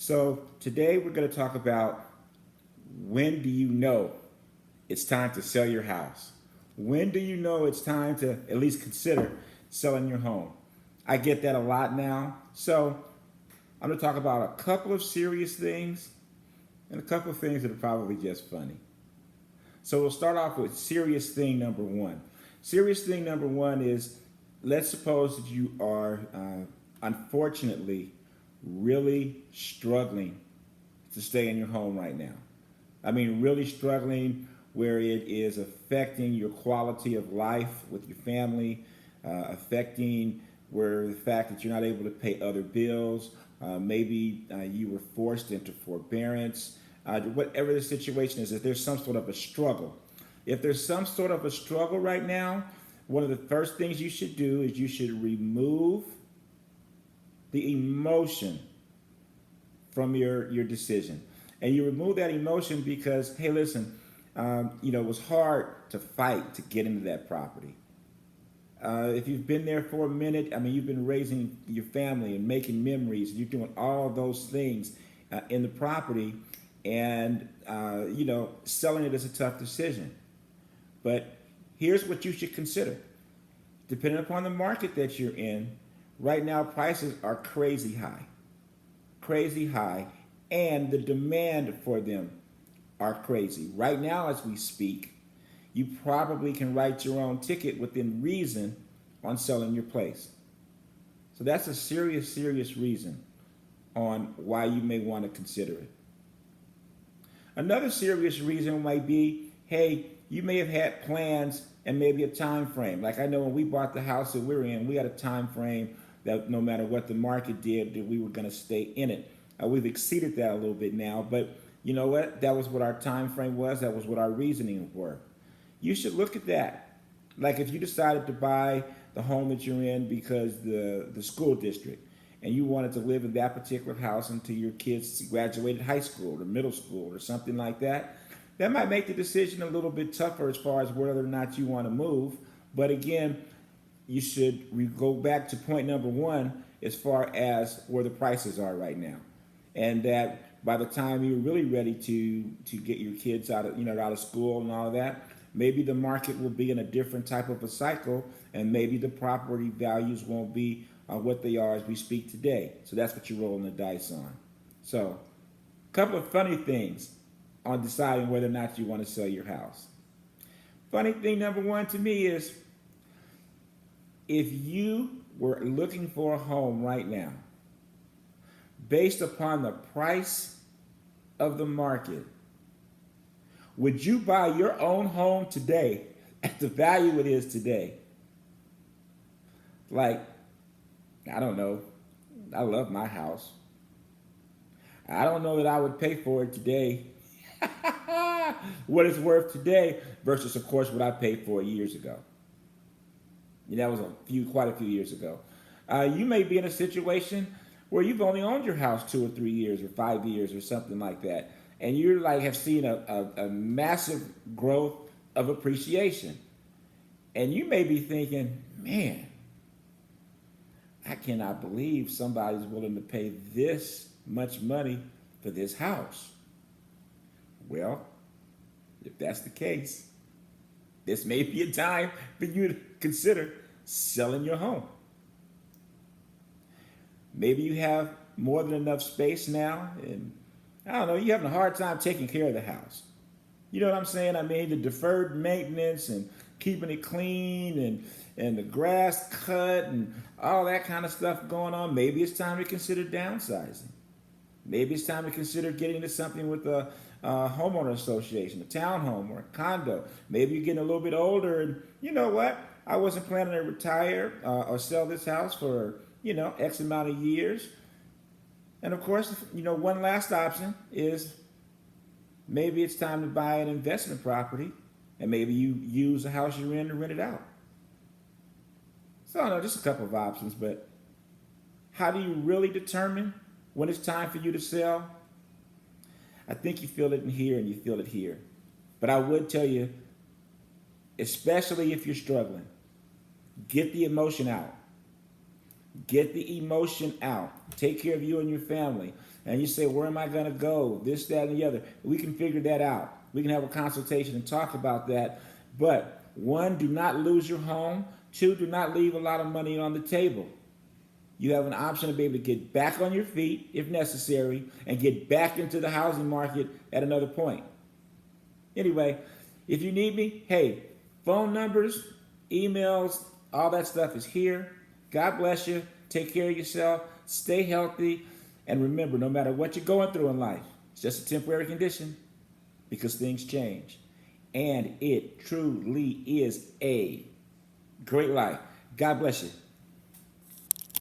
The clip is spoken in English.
So today we're going to talk about when do you know it's time to sell your house? When do you know it's time to at least consider selling your home? I get that a lot now. So I'm going to talk about a couple of serious things and a couple of things that are probably just funny. So we'll start off with serious thing number one. Serious thing number one is, let's suppose that you are unfortunately really struggling to stay in your home right now. I mean, really struggling where it is affecting your quality of life with your family, affecting where the fact that you're not able to pay other bills, maybe you were forced into forbearance, whatever the situation is, if there's some sort of a struggle. If there's some sort of a struggle right now, one of the first things you should do is you should remove the emotion from your decision. And you remove that emotion because, hey, listen, it was hard to fight to get into that property. If you've been there for a minute, I mean, you've been raising your family and making memories. You're doing all of those things in the property, and selling it is a tough decision. But here's what you should consider. Depending upon the market that you're in, right now prices are crazy high, and the demand for them are crazy. Right now, as we speak, you probably can write your own ticket within reason on selling your place. So that's a serious reason on why you may want to consider it. Another serious reason might be, hey, you may have had plans and maybe a time frame. Like I know when we bought the house that we're in, we had a time frame that no matter what the market did, that we were going to stay in it. We've exceeded that a little bit now, but you know what? That was what our time frame was. That was what our reasoning were. You should look at that. Like if you decided to buy the home that you're in because the school district, and you wanted to live in that particular house until your kids graduated high school or middle school or something like that, that might make the decision a little bit tougher as far as whether or not you want to move. But again, you should go back to point number one as far as where the prices are right now. And that by the time you're really ready to get your kids out of school and all of that, maybe the market will be in a different type of a cycle, and maybe the property values won't be what they are as we speak today. So that's what you're rolling the dice on. So a couple of funny things on deciding whether or not you want to sell your house. Funny thing number one to me is, if you were looking for a home right now, based upon the price of the market, would you buy your own home today at the value it is today? Like, I don't know. I love my house. I don't know that I would pay for it today. What it's worth today versus, of course, what I paid for it years ago. That was quite a few years ago. You may be in a situation where you've only owned your house 2 or 3 years or 5 years or something like that, and you have seen a massive growth of appreciation, and you may be thinking, man, I cannot believe somebody's willing to pay this much money for this house. Well, if that's the case, this may be a time for you to consider selling your home. Maybe you have more than enough space now, and I don't know, you're having a hard time taking care of the house. You know what I'm saying? I mean, the deferred maintenance and keeping it clean and the grass cut and all that kind of stuff going on. Maybe it's time to consider downsizing. Maybe it's time to consider getting into something with a homeowner association, a townhome or a condo. Maybe you're getting a little bit older and you know what? I wasn't planning to retire or sell this house for, X amount of years. And of course, one last option is maybe it's time to buy an investment property, and maybe you use the house you're in to rent it out. So I don't know, just a couple of options, but how do you really determine when it's time for you to sell? I think you feel it in here and you feel it here. But I would tell you, especially if you're struggling, get the emotion out. Get the emotion out. Take care of you and your family. And you say, where am I going to go? This, that, and the other. We can figure that out. We can have a consultation and talk about that. But one, do not lose your home. Two, do not leave a lot of money on the table. You have an option to be able to get back on your feet if necessary and get back into the housing market at another point. Anyway, if you need me, hey, phone numbers, emails, all that stuff is here. God bless you. Take care of yourself. Stay healthy. And remember, no matter what you're going through in life, it's just a temporary condition because things change. And it truly is a great life. God bless you.